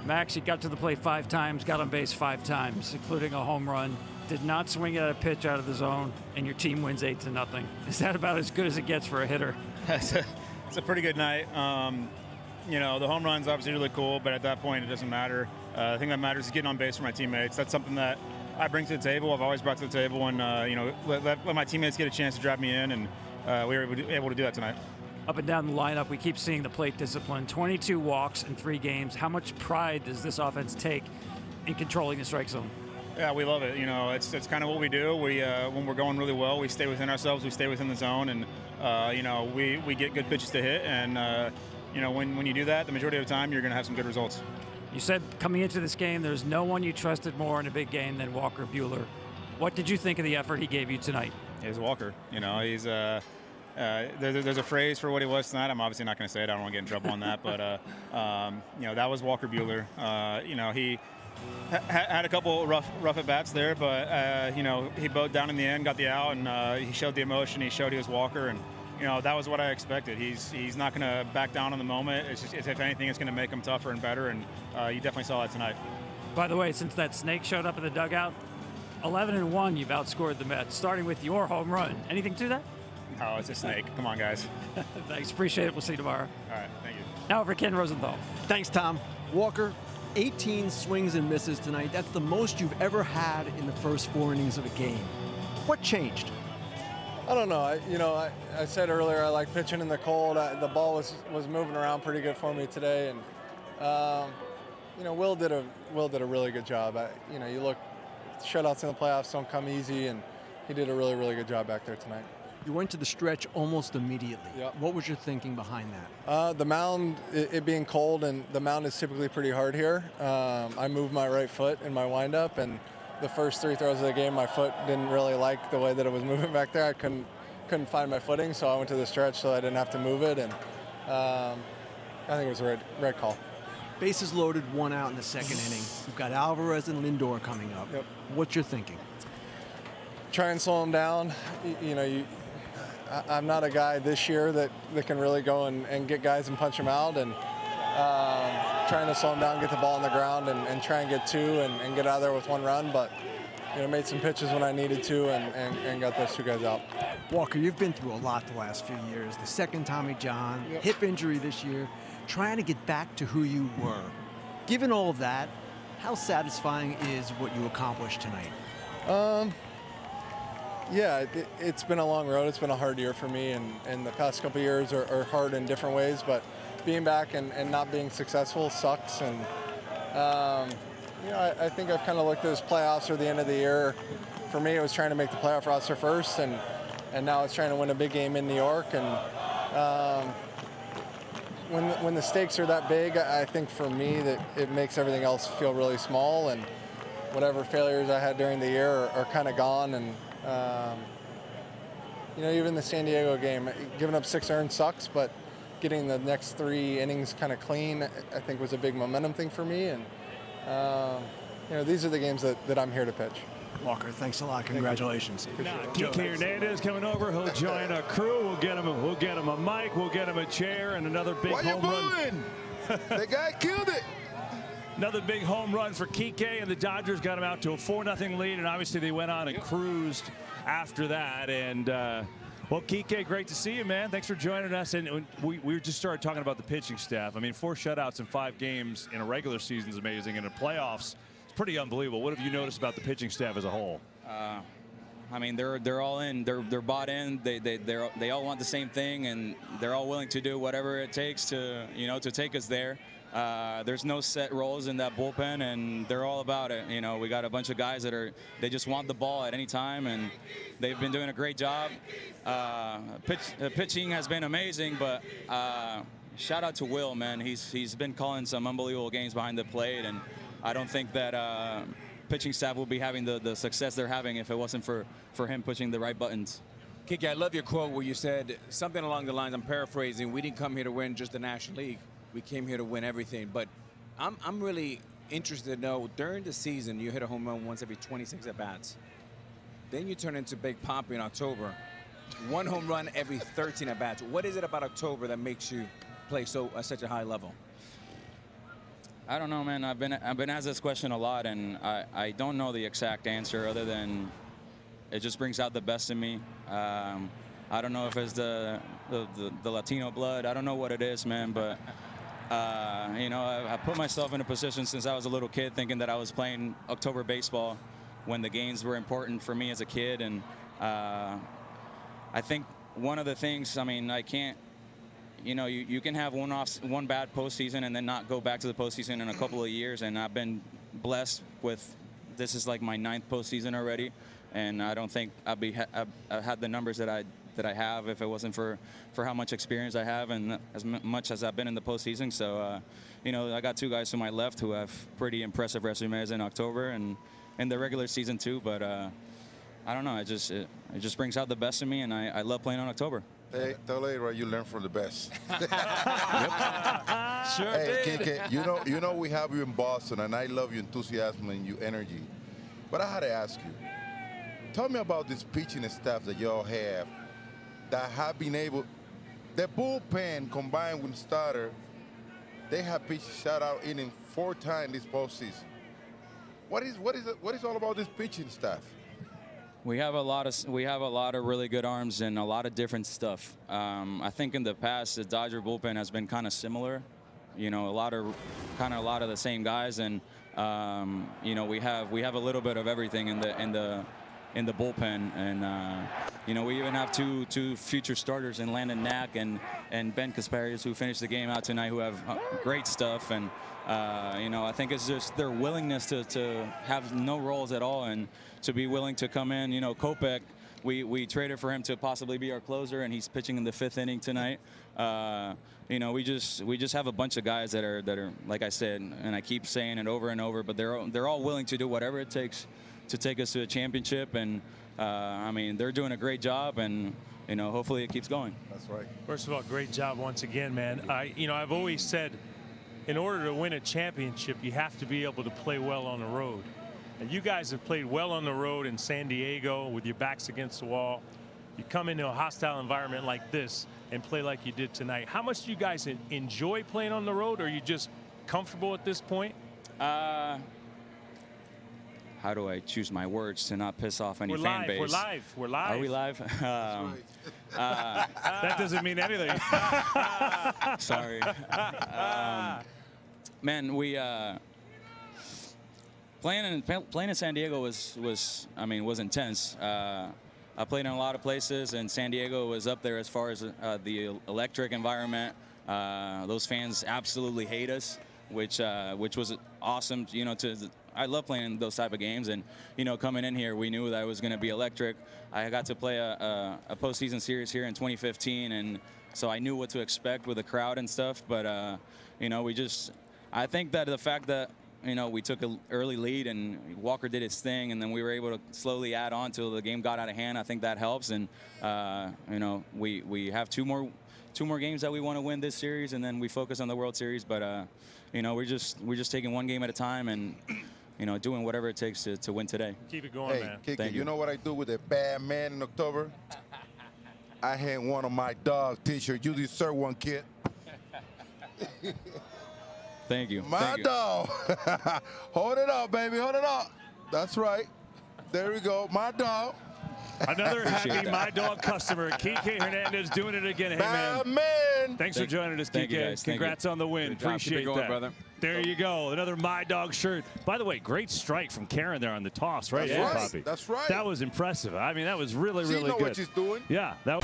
Max, you got to the plate 5 times, got on base 5 times, including a home run. Did not swing at a pitch out of the zone, and your team wins 8-0. Is that about as good as it gets for a hitter? It's a pretty good night. You know, the home run's obviously really cool, but at that point, it doesn't matter. The thing that matters is getting on base for my teammates. That's something that I bring to the table. I've always brought to the table, and you know, let my teammates get a chance to drive me in, and we were able to do that tonight. Up and down the lineup, we keep seeing the plate discipline. 22 walks in 3 games. How much pride does this offense take in controlling the strike zone? Yeah, we love it. You know, it's kind of what we do. We when we're going really well, we stay within ourselves. We stay within the zone, and you know, we get good pitches to hit. And you know, when you do that, the majority of the time, you're going to have some good results. You said coming into this game, there's no one you trusted more in a big game than Walker Buehler. What did you think of the effort he gave you tonight? He's Walker. You know, he's there's a phrase for what he was tonight. I'm obviously not going to say it. I don't want to get in trouble on that. But you know, that was Walker Buehler. You know, he had a couple rough at bats there, but you know, he bowed down in the end, got the out, and he showed the emotion. He showed he was Walker, and you know, that was what I expected. He's not going to back down in the moment. It's just, if anything, it's going to make him tougher and better, and you definitely saw that tonight. By the way, since that snake showed up in the dugout, 11-1, you've outscored the Mets, starting with your home run. Anything to that? No, it's a snake. Come on, guys. Thanks. Appreciate it. We'll see you tomorrow. All right. Thank you. Now for Ken Rosenthal. Thanks, Tom. Walker, 18 swings and misses tonight. That's the most you've ever had in the first 4 innings of a game. What changed? I don't know. I said earlier I like pitching in the cold. The ball was moving around pretty good for me today, and you know, Will did a really good job. You know, you look, shutouts in the playoffs don't come easy, and he did a really good job back there tonight. You went to the stretch almost immediately. Yep. What was your thinking behind that? The mound, it being cold, and the mound is typically pretty hard here. I moved my right foot in my windup, and the first 3 throws of the game, my foot didn't really like the way that it was moving back there. I couldn't find my footing, so I went to the stretch so I didn't have to move it, and I think it was a right call. Bases loaded, 1 out in the 2nd inning. You've got Alvarez and Lindor coming up. Yep. What's your thinking? Try and slow him down. You know, I'm not a guy this year that can really go and get guys and punch them out, and trying to slow him down, get the ball on the ground, and try and get 2 and get out of there with 1 run. But you know, made some pitches when I needed to, and got those 2 guys out. Walker, you've been through a lot the last few years. The 2nd Tommy John, Yep. hip injury this year, trying to get back to who you were. Given all of that, how satisfying is what you accomplished tonight? Yeah, it's been a long road. It's been a hard year for me, and the past couple of years are hard in different ways, but being back and not being successful sucks. And you know, I think I've kind of looked at this playoffs or the end of the year. For me, it was trying to make the playoff roster first, and now it's trying to win a big game in New York. And when the stakes are that big, I think for me that it makes everything else feel really small, and whatever failures I had during the year are kind of gone. And you know, even the San Diego game, giving up 6 earned sucks, but getting the next 3 innings kind of clean, I think was a big momentum thing for me. And you know, these are the games that I'm here to pitch. Walker, thanks a lot. Congratulations. Now, Kiké Hernández coming over. He'll join our crew. We'll get him a mic. We'll get him a chair and another big home run. The guy killed it. Another big home run for Kiké, and the Dodgers got him out to a 4-0 lead, and obviously they went on and cruised after that. And well, Kiké, great to see you, man. Thanks for joining us. And we just started talking about the pitching staff. I mean, 4 shutouts in 5 games in a regular season is amazing. In the playoffs, it's pretty unbelievable. What have you noticed about the pitching staff as a whole? I mean, they're all in. They're bought in. They all want the same thing, and they're all willing to do whatever it takes to to take us there. There's no set roles in that bullpen, and they're all about it. You know, we got a bunch of guys that they just want the ball at any time, and they've been doing a great job. Pitching has been amazing, but shout out to Will, man. He's been calling some unbelievable games behind the plate, and I don't think that pitching staff will be having the success they're having if it wasn't for him pushing the right buttons. Kiké, I love your quote where you said something along the lines, I'm paraphrasing, we didn't come here to win just the National League. We came here to win everything. But I'm really interested to know, during the season, you hit a home run once every 26 at-bats. Then you turn into Big Papi in October. 1 home run every 13 at-bats. What is it about October that makes you play at such a high level? I don't know, man. I've been asked this question a lot, and I don't know the exact answer other than it just brings out the best in me. I don't know if it's the Latino blood. I don't know what it is, man. But you know, I put myself in a position since I was a little kid, thinking that I was playing October baseball when the games were important for me as a kid, and I think one of the things, I mean, I can't. You know, you can have one bad postseason and then not go back to the postseason in a couple of years. And I've been blessed with, this is like my 9th postseason already, and I don't think I've had the numbers that I have if it wasn't for how much experience I have and as much as I've been in the postseason. So, you know, I got 2 guys to my left who have pretty impressive resumes in October and in the regular season too. But I don't know, it just brings out the best in me, and I love playing on October. Hey, tell Ray you learn from the best. Sure Hey, did. Kiké, you know we have you in Boston, and I love your enthusiasm and your energy. But I had to ask you, tell me about this pitching staff that y'all have that have been able, the bullpen combined with starter, they have pitched shutout inning 4 times this postseason. What is all about this pitching staff? We have a lot of really good arms and a lot of different stuff. I think in the past the Dodger bullpen has been kind of similar. You know, a lot of the same guys, and you know, we have a little bit of everything in the bullpen, and you know, we even have two future starters in Landon Knack and Ben Kasparius, who finished the game out tonight, who have great stuff. And you know, I think it's just their willingness to have no roles at all and to be willing to come in. You know, Kopech, we traded for him to possibly be our closer, and he's pitching in the 5th inning tonight. You know, we just have a bunch of guys that are like I said, and I keep saying it over and over, but they're all willing to do whatever it takes to take us to a championship. And I mean, they're doing a great job, and you know, hopefully it keeps going. That's right. First of all, great job once again, man. You know, I've always said, in order to win a championship, you have to be able to play well on the road. And you guys have played well on the road in San Diego with your backs against the wall. You come into a hostile environment like this and play like you did tonight. How much do you guys enjoy playing on the road, or are you just comfortable at this point? How do I choose my words to not piss off any fan base? We're live. We're live. Are we live? That doesn't mean anything. Sorry. Man, we playing in San Diego was intense. I played in a lot of places, and San Diego was up there as far as the electric environment. Those fans absolutely hate us, which was awesome. You know, I love playing those type of games, and you know, coming in here, we knew that it was going to be electric. I got to play a postseason series here in 2015, and so I knew what to expect with the crowd and stuff. But you know, I think that the fact that, you know, we took an early lead and Walker did his thing, and then we were able to slowly add on till the game got out of hand. I think that helps, and you know, we have two more games that we want to win this series, and then we focus on the World Series. But you know, we're just taking one game at a time, and you know, doing whatever it takes to win today. Keep it going, Hey, man. Kiké, you know what I do with a bad man in October? I hand one of my dog T-shirts. You deserve one, kid. Thank you. My dog. Hold it up, baby. Hold it up. That's right. There we go. My dog. Another happy My Dog customer. Kiké Hernández doing it again. Hey, man. Bad man. Thanks for joining us, Thank you, Kiké. guys. Thank Congrats on the win. Good job. Keep Appreciate it going, that. brother. There you go. Another My Dog shirt. By the way, great strike from Karen there on the toss, right? That's Yeah, right. Poppy. That's right. That was impressive. I mean, that was really, She really know good. what she's doing. Yeah. That